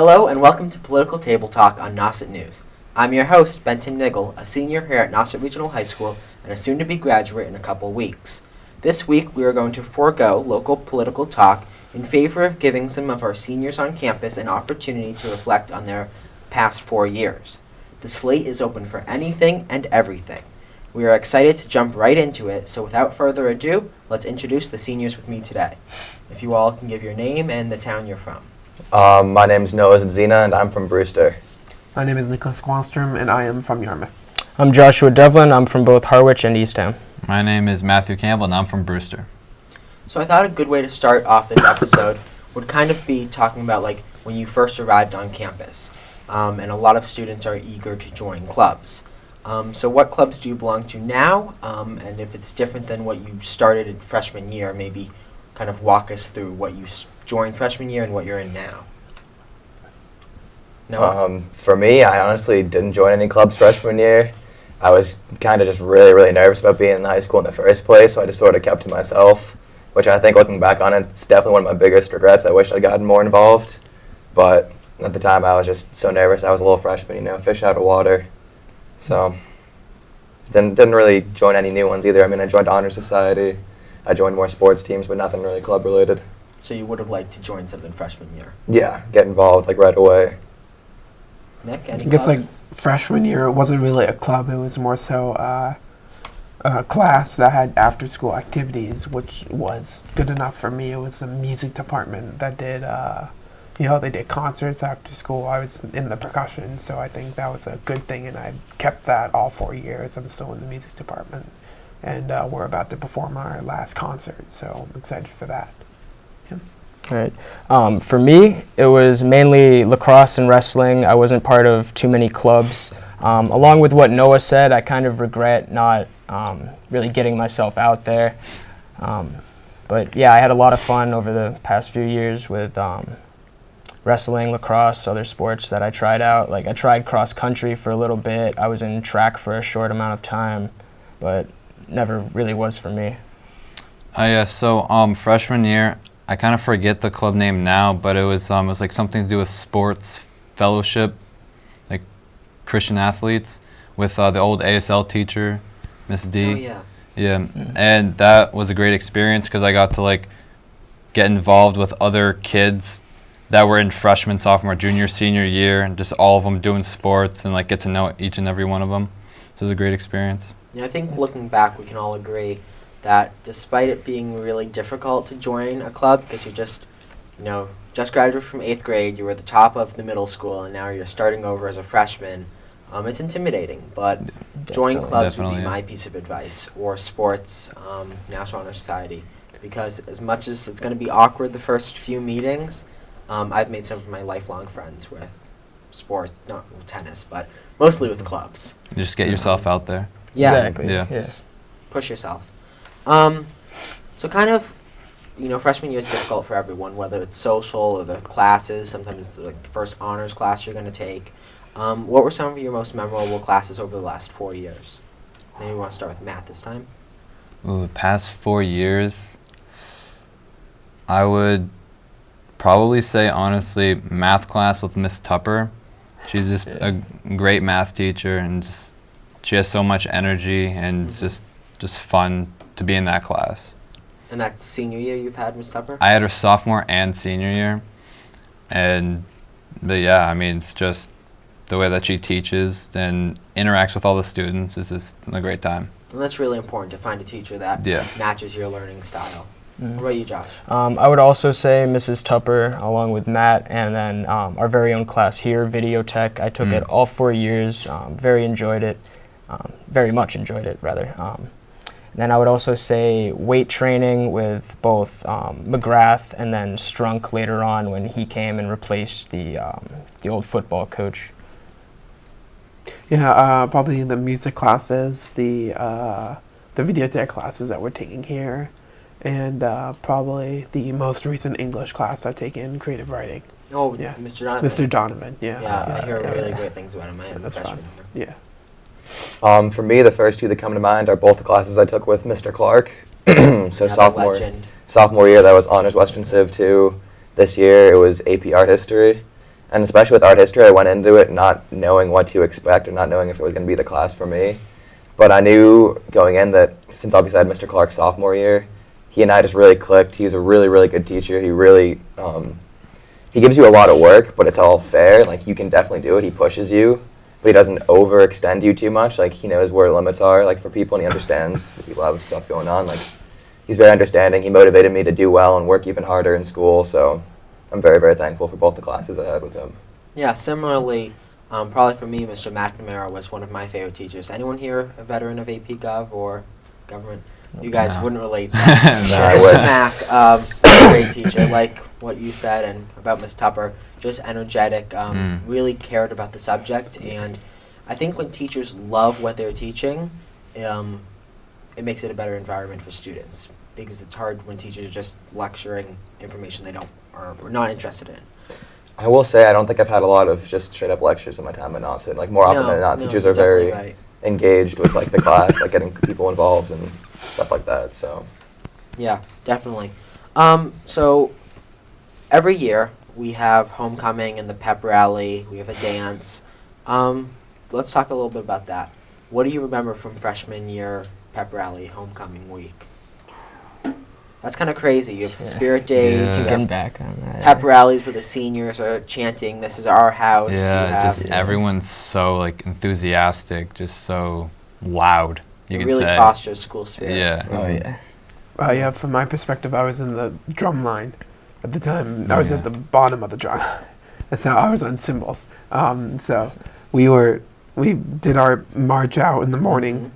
Hello and welcome to Political Table Talk on Nauset News. I'm your host, Benton Niggel, a senior here at Nauset Regional High School and a soon-to-be graduate in a couple weeks. This week we are going to forego local political talk in favor of giving some of our seniors on campus an opportunity to reflect on their past 4 years. The slate is open for anything and everything. We are excited to jump right into it, so without further ado, let's introduce the seniors with me today. If you all can give your name and the town you're from. My name is Noah Zina, and I'm from Brewster. My name is Nicholas Quanstrom, and I am from Yarmouth. I'm Joshua Devlin. I'm from both Harwich and Eastham. My name is Matthew Campbell, and I'm from Brewster. So I thought a good way to start off this episode would kind of be talking about like when you first arrived on campus. And a lot of students are eager to join clubs. So what clubs do you belong to now? And if it's different than what you started in freshman year, maybe kind of walk us through what you joined freshman year and what you're in now. No. For me, I honestly didn't join any clubs freshman year. I was kind of just really nervous about being in high school in the first place, so I just sort of kept to myself, which I think looking back on it, it's definitely one of my biggest regrets. I wish I'd gotten more involved, but at the time I was just so nervous. I was a little freshman, fish out of water. So didn't really join any new ones either. I mean, I joined Honor Society. I joined more sports teams, but nothing really club related. So you would have liked to join something freshman year? Yeah, get involved like right away. Nick, any I guess clubs? like freshman year, it wasn't really a club. It was more so a class that had after-school activities, which was good enough for me. It was the music department that did, they did concerts after school. I was in the percussion, so I think that was a good thing, and I kept that all 4 years. I'm still in the music department, and we're about to perform our last concert, so I'm excited for that. Right. For me, it was mainly lacrosse and wrestling. I wasn't part of too many clubs. Along with what Noah said, I kind of regret not really getting myself out there. But yeah, I had a lot of fun over the past few years with wrestling, lacrosse, other sports that I tried out. Like I tried cross country for a little bit. I was in track for a short amount of time, but never really was for me. So freshman year, I kind of forget the club name now, but it was like something to do with sports fellowship, like Christian athletes, with the old ASL teacher, Miss D. Oh, yeah. Yeah, and that was a great experience because I got to like get involved with other kids that were in freshman, sophomore, junior, senior year, and just all of them doing sports and like get to know each and every one of them. So it was a great experience. Yeah, I think looking back, we can all agree that despite it being really difficult to join a club because you just graduated from 8th grade, you were the top of the middle school, and now you're starting over as a freshman, it's intimidating. But join clubs would be my piece of advice, or sports, National Honor Society, because as much as it's going to be awkward the first few meetings, I've made some of my lifelong friends with sports, not with tennis, but mostly with the clubs. You just get yourself out there. Yeah. Exactly. Yeah. Push yourself. So kind of, freshman year is difficult for everyone, whether it's social or the classes. Sometimes it's like the first honors class you're going to take. What were some of your most memorable classes over the last 4 years? Maybe we want to start with math this time. Ooh, the past 4 years, I would probably say, honestly, math class with Miss Tupper. She's just a great math teacher, and just she has so much energy, and it's just fun to be in that class. And that's senior year you've had Miss Tupper? I had her sophomore and senior year, but yeah, I mean, it's just the way that she teaches and interacts with all the students is just a great time. And that's really important to find a teacher that matches your learning style. What about you, Josh? I would also say Mrs. Tupper, along with Matt, and then our very own class here, Video Tech. I took it all 4 years, very much enjoyed it, rather. Then I would also say weight training with both McGrath and then Strunk later on when he came and replaced the old football coach. Yeah, probably the music classes, the video tech classes that we're taking here, and probably the most recent English class I've taken, creative writing. Oh, yeah, Mr. Donovan. Mr. Donovan, yeah. Yeah, I hear really great things about him. I am a freshman here. Yeah. For me, the first two that come to mind are both the classes I took with Mr. Clark. So sophomore year, that was Honors Western Civ 2. This year, it was AP Art History. And especially with art history, I went into it not knowing what to expect or not knowing if it was going to be the class for me. But I knew going in that since obviously I had Mr. Clark's sophomore year, he and I just really clicked. He was a really, really good teacher. He really, he gives you a lot of work, but it's all fair. Like, you can definitely do it. He pushes you, but he doesn't overextend you too much. Like, he knows where limits are, like, for people, and he understands that people have stuff going on. Like, he's very understanding. He motivated me to do well and work even harder in school, so I'm very, very thankful for both the classes I had with him. Yeah, similarly, probably for me, Mr. McNamara was one of my favorite teachers. Anyone here a veteran of AP Gov or government? You guys No. wouldn't relate that. No, I Mr. wouldn't. Mac, great teacher, like what you said and about Miss Tupper, just energetic, really cared about the subject, and I think when teachers love what they're teaching, it makes it a better environment for students, because it's hard when teachers are just lecturing information they don't or not interested in. I will say I don't think I've had a lot of just straight up lectures in my time at Nauset. Like, more often than not, teachers you're are very definitely right. engaged with like the class, like getting people involved and stuff like that. So Yeah, definitely. So every year we have homecoming and the pep rally. We have a dance. Let's talk a little bit about that. What do you remember from freshman year pep rally homecoming week? That's kind of crazy. You have spirit days. Yeah. You Getting have back on that. pep rallies where the seniors are chanting, "This is our house." You Yeah, have- just everyone's so like enthusiastic, just so loud. You it could really say. fosters school spirit. Yeah. Oh yeah. Yeah, from my perspective, I was in the drum line at the time. I Oh, was yeah. at the bottom of the drum. That's how I was on cymbals. So we did our march out in the morning.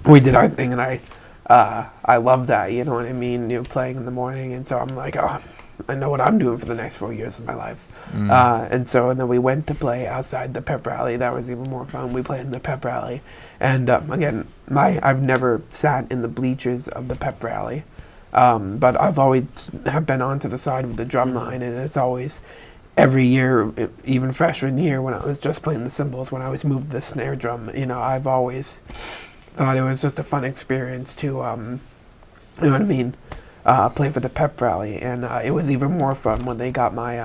We did our thing, and I love that. You know what I mean? You're playing in the morning, and so I'm like, oh, I know what I'm doing for the next 4 years of my life. And then we went to play outside the pep rally. That was even more fun. We played in the pep rally, and again, I've never sat in the bleachers of the pep rally, but I've always have been onto the side of the drum line, and it's always every year, even freshman year when I was just playing the cymbals, when I was moved to the snare drum, you know, I've always thought it was just a fun experience to, you know what I mean, play for the pep rally, and it was even more fun when they got my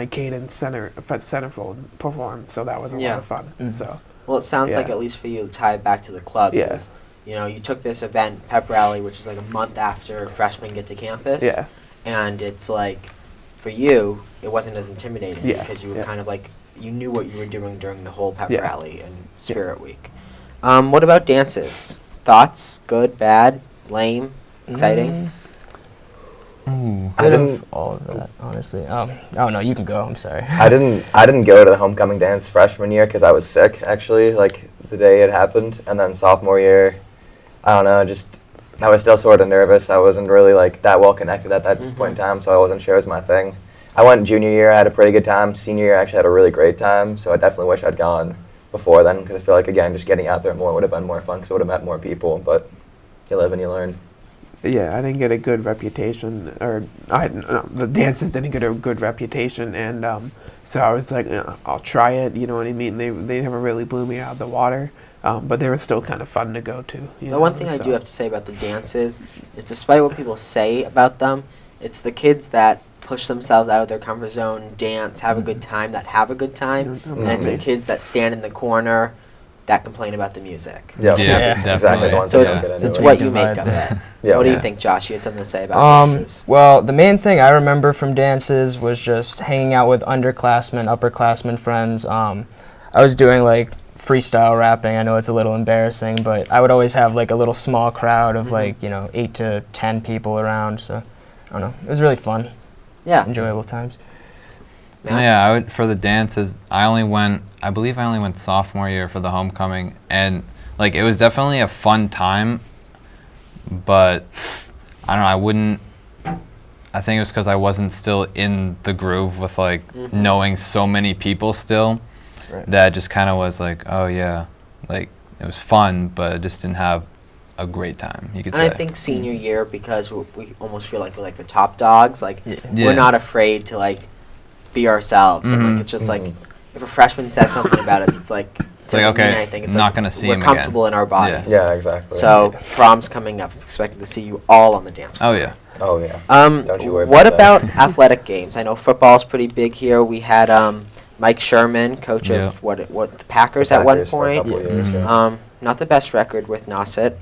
cadence centerfold performed. So that was a lot of fun. Mhm. So Well, it sounds like, Yeah. at least for you, to tie it back to the clubs, Yeah. is, you know, you took this event, pep rally, which is like a month after freshmen get to campus. yeah, And it's like, for you, it wasn't as intimidating Yeah, because you were yeah. kind of like, you knew what you were doing during the whole pep Yeah. rally and Spirit Week. What about dances? Thoughts? Good, bad, lame, exciting? Ooh. I Bit didn't- of all of that, honestly. Oh no, you can go. I'm sorry. I didn't go to the homecoming dance freshman year because I was sick, actually, like the day it happened. And then sophomore year, I don't know, just I was still sort of nervous. I wasn't really like that well connected at that point in time, so I wasn't sure it was my thing. I went junior year, I had a pretty good time. Senior year, I actually had a really great time, so I definitely wish I'd gone before then, because I feel like, again, just getting out there more would have been more fun because I would have met more people, but you live and you learn. yeah. I didn't get a good reputation, or the dances didn't get a good reputation, and so I was like, I'll try it. You know what I mean? They never really blew me out of the water. But they were still kind of fun to go to. The one thing I do have to say about the dances is, despite what people say about them, it's the kids that push themselves out of their comfort zone, dance, have a good time, that have a good time, and it's the kids that stand in the corner that complain about the music. Yeah, Yeah, exactly. definitely. The ones So that it's, don't get it's into it. what Big you make divide. of it. Yeah. What do you Yeah. think, Josh? You had something to say about dances. Well, the main thing I remember from dances was just hanging out with underclassmen, upperclassmen friends. I was doing like freestyle rapping. I know it's a little embarrassing, but I would always have like a little small crowd of like, 8 to 10 people around. So I don't know. It was really fun, Yeah. enjoyable times. Yeah, I would for the dances. I believe I only went sophomore year for the homecoming, and like it was definitely a fun time. But I don't know. I think it was because I wasn't still in the groove with like knowing so many people still. Right. That just kind of was like, oh yeah, like it was fun, but I just didn't have a great time. You could And say. I think senior year, because we almost feel like we're like the top dogs, like Yeah. Yeah. we're not afraid to like be ourselves. And like it's just like, if a freshman says something about us, it's like, It's like, doesn't mean okay, anything. It's not like gonna see we're him again. comfortable in our bodies. Yeah, exactly. So prom's coming up. Expected to see you all on the dance floor. Oh yeah. Oh yeah. Don't you worry What about that. about athletic games? I know football's pretty big here. We had Mike Sherman, coach Yeah. of what the Packers The at one Packers for a point. couple years, Mhm. yeah. Not the best record with Nauset.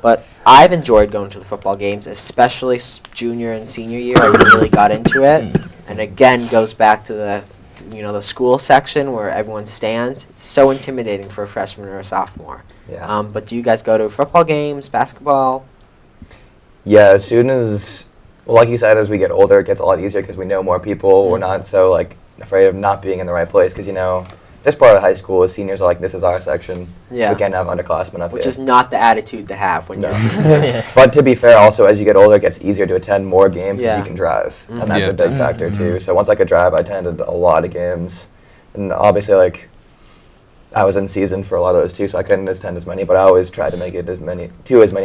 But I've enjoyed going to the football games, especially junior and senior year. I really got into it, and again goes back to the school section where everyone stands. It's so intimidating for a freshman or a sophomore. Yeah. But do you guys go to football games, basketball? Yeah, as soon as, well, like you said, as we get older, it gets a lot easier because we know more people. We're not so like afraid of not being in the right place because this part of high school, seniors are like, this is our section. Yeah. We can't have underclassmen up Which here. is not the attitude to have when No. you're seniors. But to be fair, also as you get older, it gets easier to attend more games because Yeah. you can drive, Mhm. and that's Yeah. a big factor Mhm. too. So once I could drive, I attended a lot of games, and obviously I was in season for a lot of those too, so I couldn't attend as many. But I always tried to make it as many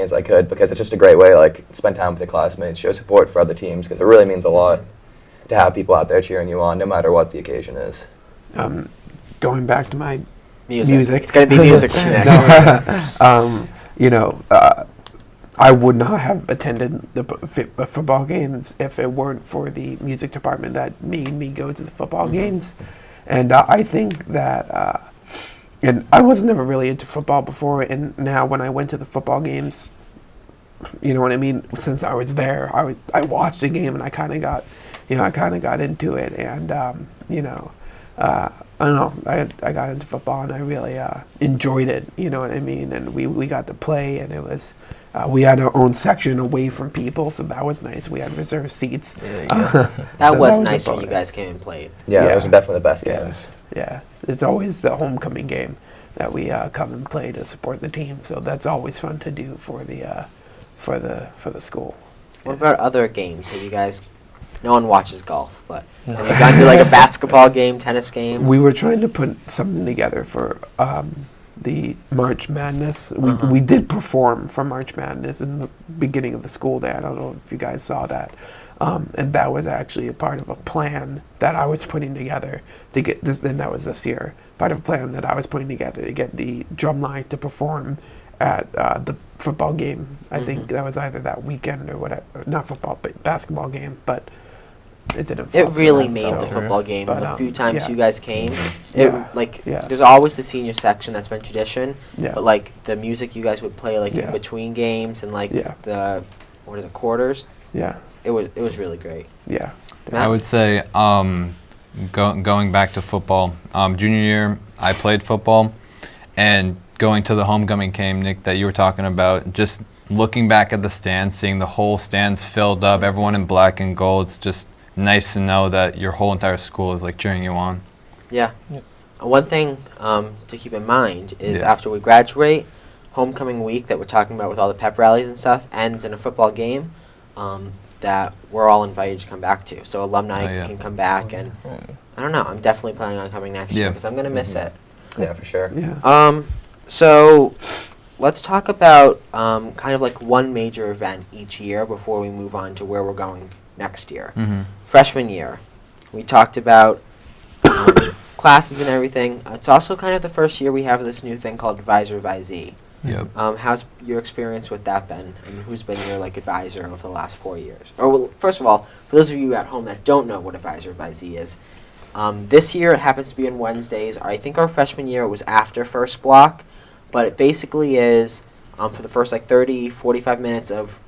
as I could because it's just a great way to spend time with your classmates, show support for other teams because it really means a lot to have people out there cheering you on, no matter what the occasion is. Going back to my Music. It's going to be music for Nick. I would not have attended the football games if it weren't for the music department that made me go to the football games. And I think that, and I was never really into football before, and now when I went to the football games, you know what I mean? Since I was there, I watched the game and I kind of got into it, and I don't know. I got into football and I really enjoyed it. You know what I mean? And we got to play, and it was we had our own section away from people, so that was nice. We had reserved seats. That was a nice when you bonus. guys came and played. Yeah, Yeah. those are definitely the best Yeah. games. Yeah, it's always the homecoming game that we come and play to support the team. So that's always fun to do for the school. What about other games? Have you guys? No one watches golf, but have you gone to like a basketball game, tennis game? We were trying to put something together for the March Madness. We did perform for March Madness in the beginning of the school day. I don't know if you guys saw that. And that was actually a part of a plan that I was putting together to get this, and that was this year. Part of a plan that I was putting together to get the drumline to perform at the football game. I think that was either that weekend or whatever. Not football, but basketball game. But it didn't. fall It through really that, made so- the football game. But, The few times yeah. you guys came, Yeah. there's always the senior section that's been tradition. Yeah. But like the music you guys would play Yeah. in between games and Yeah. the quarters. Yeah. It was really great. Yeah. Matt? I would say going back to football. Junior year, I played football, and going to the homecoming game, Nick, that you were talking about, just looking back at the stands, seeing the whole stands filled up, everyone in black and gold, it's just nice to know that your whole entire school is like cheering you on. Yeah. Yep. One thing to keep in mind is Yeah. after we graduate, homecoming week that we're talking about with all the pep rallies and stuff ends in a football game that we're all invited to come back to. So alumni Oh, yeah. can come back, and I don't know. I'm definitely planning on coming next year Yeah. because I'm gonna miss it. Yeah, for sure. Yeah. So let's talk about kind of like one major event each year before we move on to where we're going next year. Mm-hmm. Freshman year, we talked about classes and everything. It's also kind of the first year we have this new thing called advisor-advisee. Yep. How's your experience with that been, and who's been your advisor over the last 4 years? Or well, first of all, for those of you at home that don't know what advisor-advisee is, this year it happens to be on Wednesdays. I think our freshman year it was after first block, but it basically is for the first 30, 45 minutes of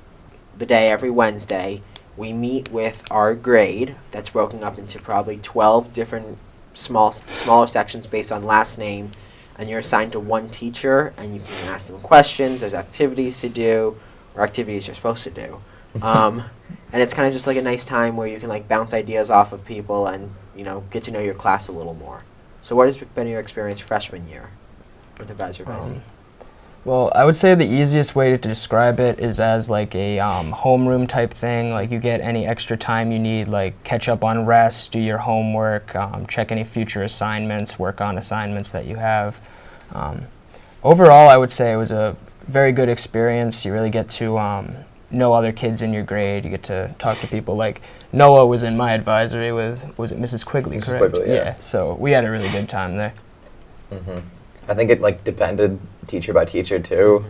the day every Wednesday, we meet with our grade that's broken up into probably 12 different smaller sections based on last name, and you're assigned to one teacher, and you can ask them questions. There's activities to do, or activities you're supposed to do. And it's kind of just a nice time where you can bounce ideas off of people and get to know your class a little more. So what has been your experience freshman year with advisor-advisee? Well, I would say the easiest way to describe it is as a homeroom type thing. You get any extra time you need, catch up on rest, do your homework, check any future assignments, work on assignments that you have. Overall, I would say it was a very good experience. You really get to know other kids in your grade. You get to talk to people. Noah was in my advisory with, was it Mrs. Quigley, Mrs. correct? Quigley, yeah. So we had a really good time there. Mm-hmm. I think it like depended teacher by teacher too,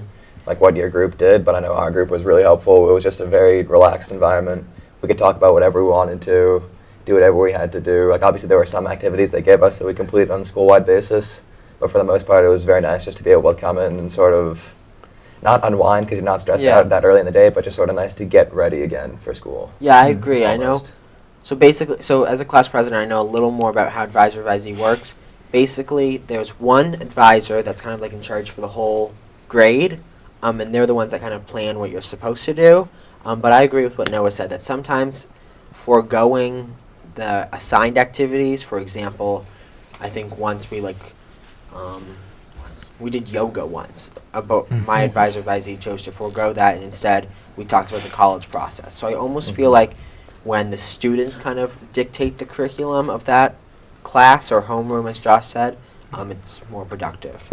like what your group did. But I know our group was really helpful. It was just a very relaxed environment. We could talk about whatever we wanted to, do whatever we had to do. Like obviously there were some activities they gave us that we completed on a school-wide basis, but for the most part it was very nice just to be able to come in and sort of not unwind because you're not stressed Yeah. out that early in the day, but just sort of nice to get ready again for school. Yeah, I agree. I know. Almost. So basically, so as a class president, I know a little more about how advisor-advisee works. Basically, there's one advisor that's kind of like in charge for the whole grade, and they're the ones that kind of plan what you're supposed to do. But I agree with what Noah said, that sometimes foregoing the assigned activities, for example, I think once we did yoga once. About my advisor-advisee chose to forego that, and instead we talked about the college process. So I almost feel like when the students kind of dictate the curriculum of that class or homeroom, as Josh said, it's more productive.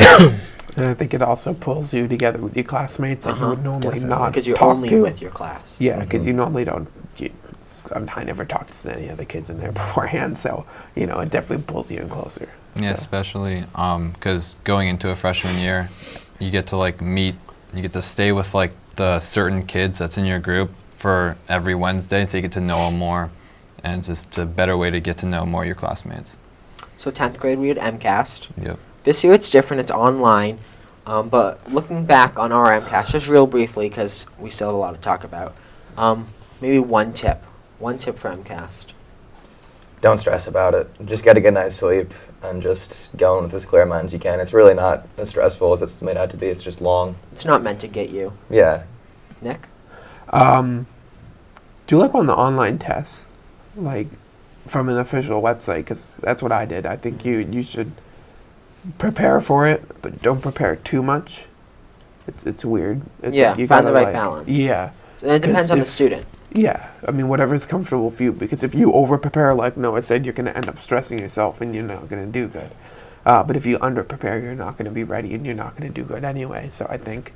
And I think it also pulls you together with your classmates that you would normally not Because you're talk only to. with your class. Yeah, because you normally don't. I never talked to any other kids in there beforehand, so it definitely pulls you in closer. Yeah, So. especially because going into a freshman year, you get to like meet, you get to stay with like the certain kids that's in your group for every Wednesday, so you get to know them more, and it's just a better way to get to know more of your classmates. So 10th grade, we had MCAST. Yep. This year it's different, it's online. But looking back on our MCAST, just real briefly, because we still have a lot to talk about, maybe one tip for MCAST. Don't stress about it. Just get a good night's sleep and just go in with as clear mind as you can. It's really not as stressful as it's made out to be. It's just long. It's not meant to get you. Yeah. Nick? Do you look on the online tests, like from an official website? Because that's what I did. I think you should prepare for it, but don't prepare too much. It's weird. It's Yeah, like you find the gotta, right balance. Yeah, And it depends 'Cause on the if- student. yeah. I mean, whatever's comfortable for you. Because if you over prepare, like Noah said, you're gonna end up stressing yourself, and you're not gonna do good. But if you under prepare, you're not gonna be ready, and you're not gonna do good anyway. So I think,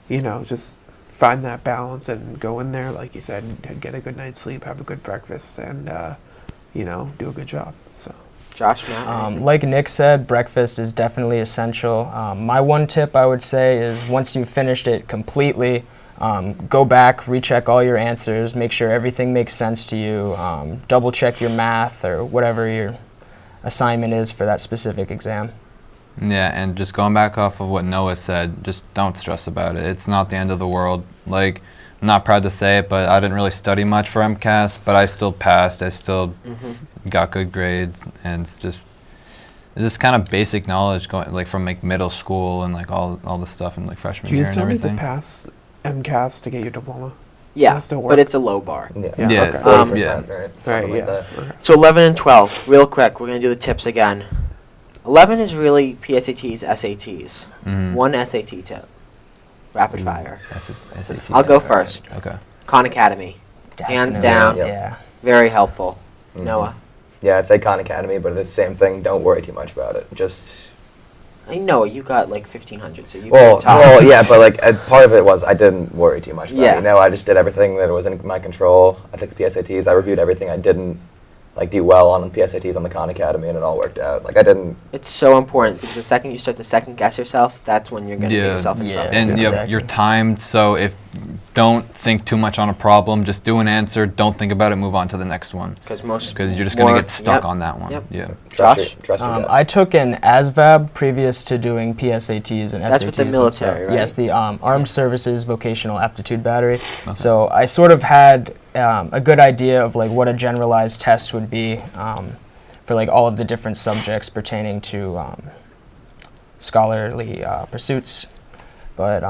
just find that balance and go in there, like you said, and get a good night's sleep, have a good breakfast, and do a good job. So Josh, Matt? anything? Like Nick said, breakfast is definitely essential. My one tip I would say is once you've finished it completely, go back, recheck all your answers, make sure everything makes sense to you, double check your math or whatever your assignment is for that specific exam. Yeah, and just going back off of what Noah said, just don't stress about it. It's not the end of the world. Like, I'm not proud to say it, but I didn't really study much for MCAS, but I still passed. I still got good grades, and it's just kind of basic knowledge going like from like middle school and like all the stuff in like freshman do you year and still need to everything. pass MCAS to get your diploma? Yeah, that still but work? it's a low bar. Yeah. Yeah, It's okay. like 40%, right? Right. Something like Yeah. that. Okay. So 11 and 12, real quick, we're going to do the tips again. 11 is really PSATs, SATs. Mhm. One SAT tip. Rapid fire. SAT. I'll go first. Okay. Khan Academy. Hands Definitely, down. Yep. Yeah. Very helpful. Mhm. Noah? Yeah, I'd say Khan Academy, but it's the same thing. Don't worry too much about it. Just I know you got like 1,500, so you well, can talk. yeah, but like part of it was I didn't worry too much about Yeah. it. I just did everything that was in my control. I took the PSATs. I reviewed everything I didn't like do well on the PSATs on the Khan Academy, and it all worked out. Like I didn't. It's so important because the second you start to second guess yourself, that's when you're going to get Yeah. yourself in Yeah. trouble. And Exactly. you're timed, so if don't think too much on a problem, just do an answer, don't think about it, move on to the next one. Because Because you're just going to get stuck on that one. Yep. Yeah. Trust Josh? Trust your gut. I took an ASVAB previous to doing PSATs and SATs. That's with the and military, stuff. right? Yes, the Armed Services Vocational Aptitude Battery. Okay. So I sort of had a good idea of like what a generalized test would be for like all of the different subjects pertaining to scholarly pursuits. But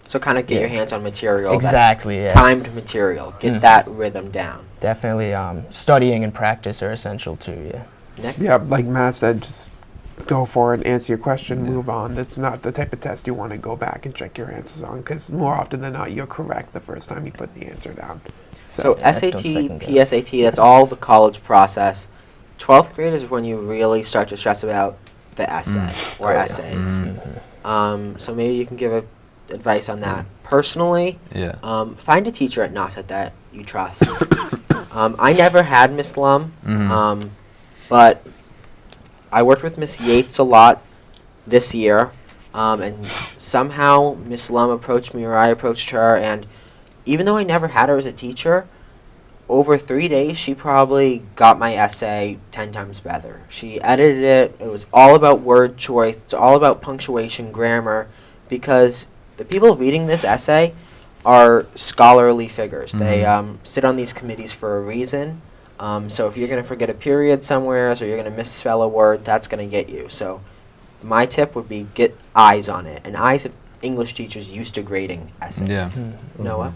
So kind of get your hands on material. that exactly, yeah. Timed material. Get that rhythm down. Definitely studying and practice are essential too, yeah. Nick? Yeah, like Matt said, just go for it, answer your question, move on. That's not the type of test you want to go back and check your answers on, because more often than not, you're correct the first time you put the answer down. So Yeah, don't SAT, second guess. PSAT, that's all the college process. 12th grade is when you really start to stress about the essay or Oh, yeah. essays. Mm. So maybe you can give advice on that. Personally, Yeah. find a teacher at NASET that you trust. I never had Miss Lum, Mhm. but I worked with Miss Yates a lot this year, and somehow Miss Lum approached me or I approached her, and even though I never had her as a teacher, over 3 days she probably got my essay 10 times better. She edited it. It was all about word choice. It's all about punctuation, grammar, because the people reading this essay are scholarly figures. They sit on these committees for a reason. So if you're going to forget a period somewhere, or you're going to misspell a word, that's going to get you. So my tip would be get eyes on it. And eyes of English teachers used to grading essays. Yeah. Noah?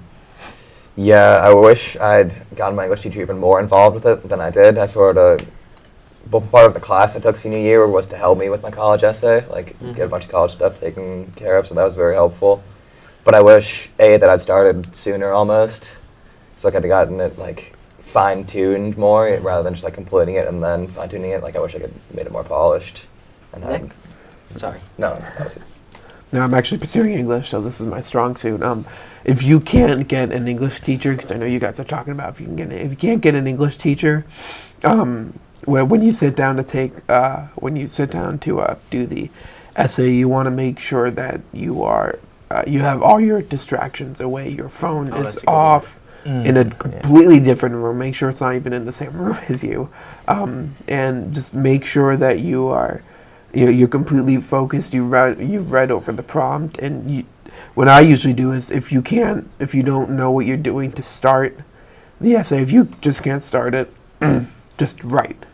Yeah, I wish I'd gotten my English teacher even more involved with it than I did. I sort of, part of the class I took senior year was to help me with my college essay, like get a bunch of college stuff taken care of, so that was very helpful. But I wish, that I'd started sooner almost, so I could have gotten it like fine-tuned more rather than just like completing it and then fine-tuning it. Like I wish I could have made it more polished. And Nick? Sorry. No, that was it. No, I'm actually pursuing English, so this is my strong suit. If you can't get an English teacher, because I know you guys are talking about if you can't get an English teacher, when you sit down to do the essay, you want to make sure that you have all your distractions away. Your phone is off in a completely different room. Make sure it's not even in the same room as you, and just make sure that you're completely focused. You've read over the prompt, and what I usually do is if you don't know what you're doing to start the essay, if you just can't start it, just write.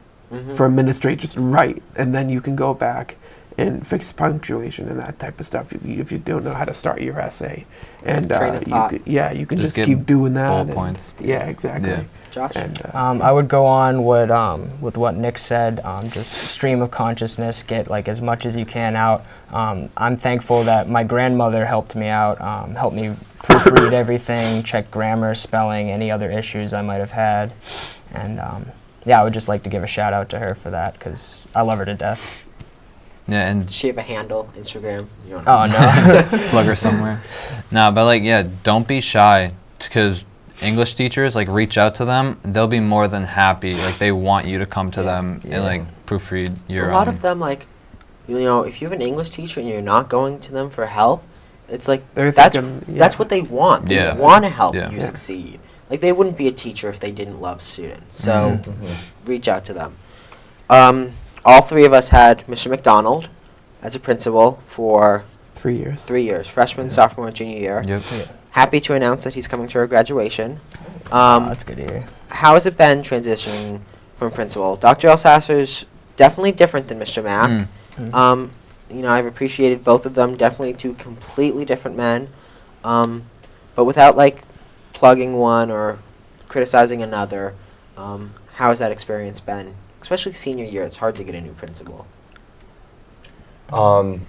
For a minute straight, just write, and then you can go back and fix punctuation and that type of stuff if you don't know how to start your essay. And Train of thought. you can just get keep doing that. bullet and- points. Yeah, exactly. Yeah. Josh? And, I would go on with what Nick said. Just stream of consciousness. Get like as much as you can out. I'm thankful that my grandmother helped me out. Helped me proofread everything, check grammar, spelling, any other issues I might have had, and I would just like to give a shout out to her for that because I love her to death. Yeah, and Does she have a handle, Instagram? You don't Oh know. no. plug her somewhere. Nah, but like, yeah, don't be shy because English teachers, like, reach out to them. They'll be more than happy. Like, they want you to come to them and, like, proofread your A lot of them, like, if you have an English teacher and you're not going to them for help, it's like, They're that's thinking, that's what they want. They Yeah. want to help Yeah. you Yeah. succeed. Like, they wouldn't be a teacher if they didn't love students. So, reach out to them. All three of us had Mr. McDonald as a principal for 3 years. 3 years, freshman, sophomore, and junior year. Yep. Happy to announce that he's coming to our graduation. That's good to hear. How has it been transitioning from principal? Dr. Elsasser's definitely different than Mr. Mack. I've appreciated both of them, definitely two completely different men. But without, like, plugging one or criticizing another, how has that experience been? Especially senior year, it's hard to get a new principal. I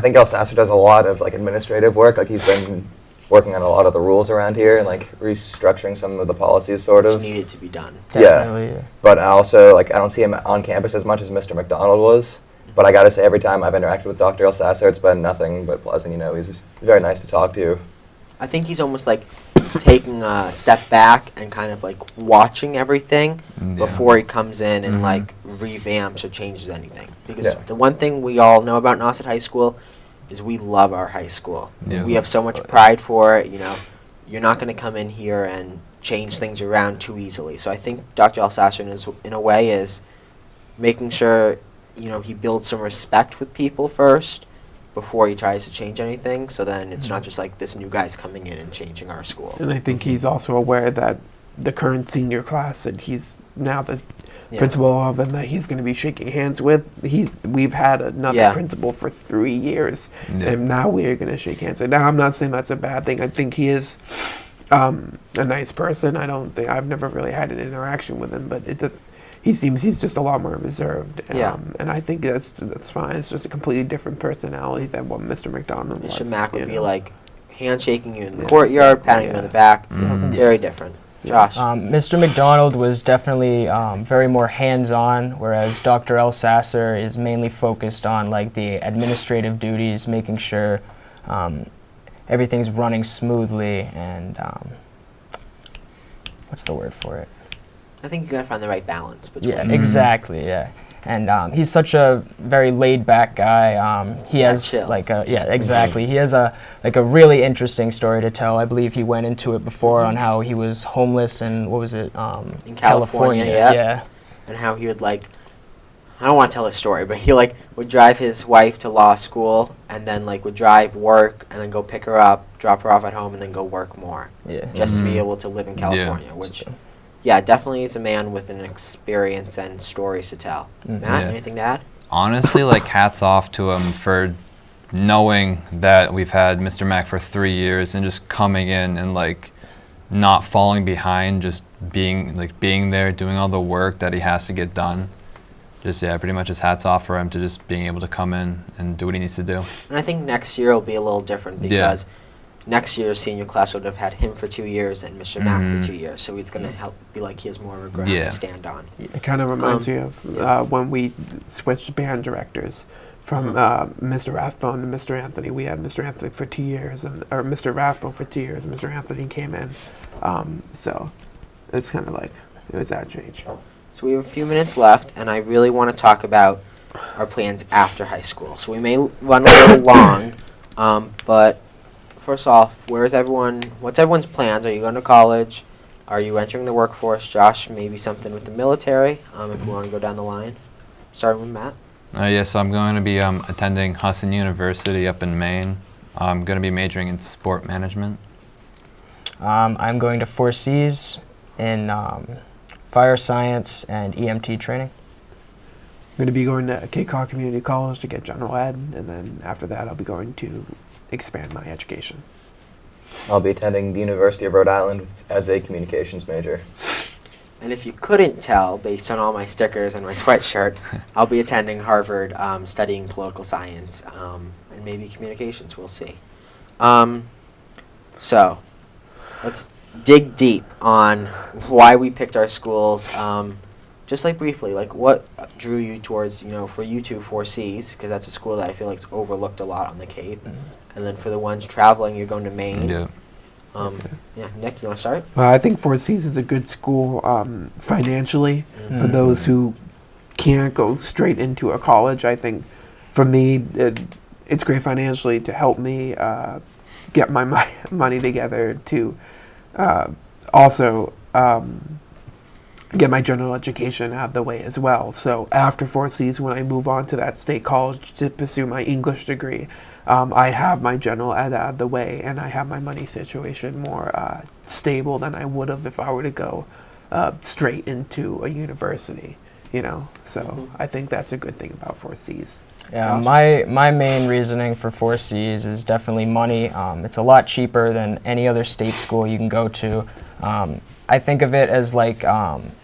think Elsasser does a lot of like administrative work. Like he's been working on a lot of the rules around here and like restructuring some of the policies, sort Which of. needed to be done. Definitely. Yeah. But I also I don't see him on campus as much as Mr. McDonald was. But I gotta say, every time I've interacted with Dr. Elsasser, it's been nothing but pleasant. He's very nice to talk to. I think he's almost like taking a step back and kind of like watching everything before he comes in and like revamps or changes anything. Because the one thing we all know about Nauset High School is we love our high school. Yeah. We have so much pride for it. You're not going to come in here and change things around too easily. So I think Dr. Elsasser in a way is making sure he builds some respect with people first before he tries to change anything, so then it's not just like this new guy's coming in and changing our school. And I think he's also aware that the current senior class that he's now the principal of and that he's going to be shaking hands with, we've had another principal for 3 years, and now we're going to shake hands. And now I'm not saying that's a bad thing. I think he is a nice person. I've never really had an interaction with him, but he's just a lot more reserved. And I think that's fine. It's just a completely different personality than what Mr. McDonald was. Mr. Mack would be like handshaking you in the courtyard, patting you on the back. Very different. Josh? Mr. McDonald was definitely very more hands-on, whereas Dr. Elsasser is mainly focused on like the administrative duties, making sure everything's running smoothly and what's the word for it? I think you gotta find the right balance between. Yeah, exactly. Yeah, And he's such a very laid-back guy. He Yeah, has chill. exactly. He has a really interesting story to tell. I believe he went into it before on how he was homeless and what was it? In California, yeah. Yeah. And how he would like, I don't want to tell his story, but he like would drive his wife to law school and then like would drive work and then go pick her up, drop her off at home, and then go work more Yeah. just to be Mhm. able to live in California, Yeah. which, yeah, definitely is a man with an experience and stories to tell. Mhm. Matt, Yeah. anything to add? Honestly, like hats off to him for knowing that we've had Mr. Mac for 3 years and just coming in and like not falling behind, just being there, doing all the work that he has to get done. Just pretty much his hats off for him to just being able to come in and do what he needs to do. And I think next year will be a little different Yeah. because next year's senior class would have had him for 2 years and Mr. Mack Mhm. for 2 years, so it's going to help be like he has more of a ground Yeah. to stand on. It kind of reminds me of yeah. when we switched band directors from Mr. Rathbone to Mr. Anthony. We had Mr. Anthony for 2 years, or Mr. Rathbone for 2 years, and Mr. Anthony came in. So it's kind of like it was that change. So we have a few minutes left, and I really want to talk about our plans after high school. So we may run a little long, but first off, what's everyone's plans? Are you going to college? Are you entering the workforce? Josh, maybe something with the military, if you want to go down the line. Starting with Matt. Yeah, so I'm going to be attending Husson University up in Maine. I'm going to be majoring in sport management. I'm going to 4Cs in fire science and EMT training. I'm going to be going to Cape Cod Community College to get general ed, and then after that I'll be going to expand my education. I'll be attending the University of Rhode Island as a communications major. And if you couldn't tell, based on all my stickers and my sweatshirt, I'll be attending Harvard, studying political science and maybe communications. We'll see. So, let's dig deep on why we picked our schools. Just like briefly, like what drew you towards, for you two 4Cs, because that's a school that I feel like is overlooked a lot on the Cape. And then for the ones traveling, you're going to Maine. Yeah. Yeah, Nick, you want to start? I think 4Cs is a good school financially for those who can't go straight into a college. I think for me, it's great financially to help me get my money together to also get my general education out of the way as well. So after 4Cs, when I move on to that state college to pursue my English degree, I have my general ed out of the way, and I have my money situation more stable than I would have if I were to go straight into a university, So I think that's a good thing about 4Cs. Yeah, Josh? my main reasoning for 4Cs is definitely money. It's a lot cheaper than any other state school you can go to. I think of it as like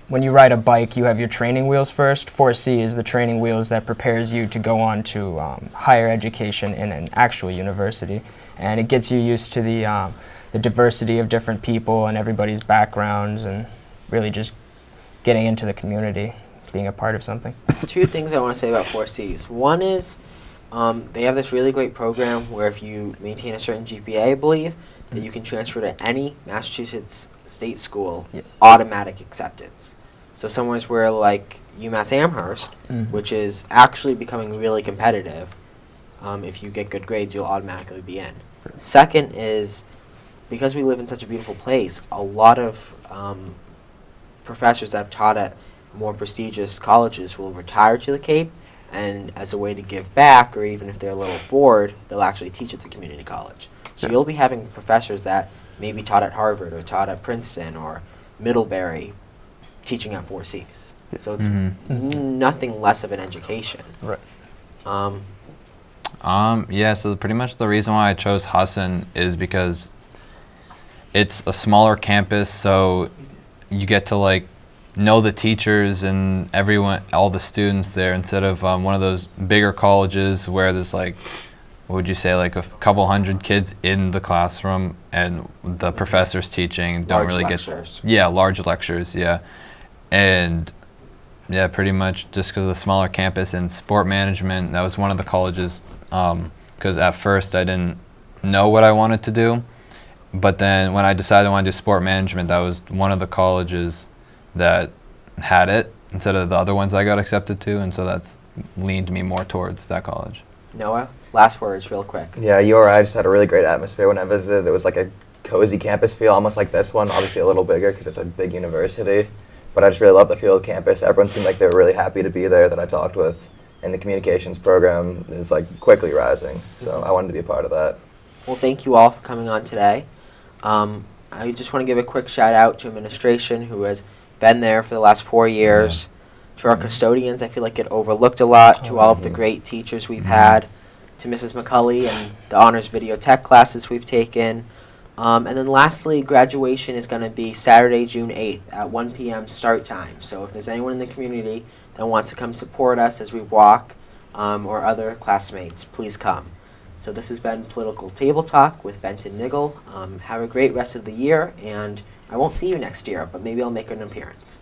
when you ride a bike, you have your training wheels first. 4C is the training wheels that prepares you to go on to higher education in an actual university, and it gets you used to the diversity of different people and everybody's backgrounds, and really just getting into the community, being a part of something. Two things I want to say about 4Cs. One is they have this really great program where if you maintain a certain GPA, I believe, that you can transfer to any Massachusetts state school, automatic acceptance. So somewhere where like UMass Amherst, which is actually becoming really competitive, if you get good grades, you'll automatically be in. Second is, because we live in such a beautiful place, a lot of professors that have taught at more prestigious colleges will retire to the Cape, and as a way to give back, or even if they're a little bored, they'll actually teach at the community college. So you'll be having professors that maybe taught at Harvard or taught at Princeton or Middlebury teaching at 4Cs. So it's nothing less of an education. Right. Yeah, so pretty much the reason why I chose Husson is because it's a smaller campus, so you get to like know the teachers and everyone, all the students there, instead of one of those bigger colleges where there's like, what would you say, like a couple hundred kids in the classroom and the professors teaching don't Large really lectures. large lectures, and pretty much just because of the smaller campus. And sport management, that was one of the colleges, because at first I didn't know what I wanted to do, but then when I decided I wanted to do sport management, that was one of the colleges that had it, instead of the other ones I got accepted to, and so that's leaned me more towards that college. Noah, last words real quick. Yeah, URI just had a really great atmosphere when I visited. It was like a cozy campus feel, almost like this one, obviously a little bigger because it's a big university. But I just really love the feel of campus. Everyone seemed like they were really happy to be there that I talked with. And the communications program is like quickly rising. So I wanted to be a part of that. Well, thank you all for coming on today. I just want to give a quick shout out to administration who has been there for the last 4 years. To our custodians, I feel like get overlooked a lot. To all of the great teachers we've had. To Mrs. McCulley and the honors video tech classes we've taken. And then lastly, graduation is going to be Saturday, June 8th at 1 p.m. start time. So if there's anyone in the community that wants to come support us as we walk, or other classmates, please come. So this has been Political Table Talk with Benton Niggel. Have a great rest of the year, and I won't see you next year, but maybe I'll make an appearance.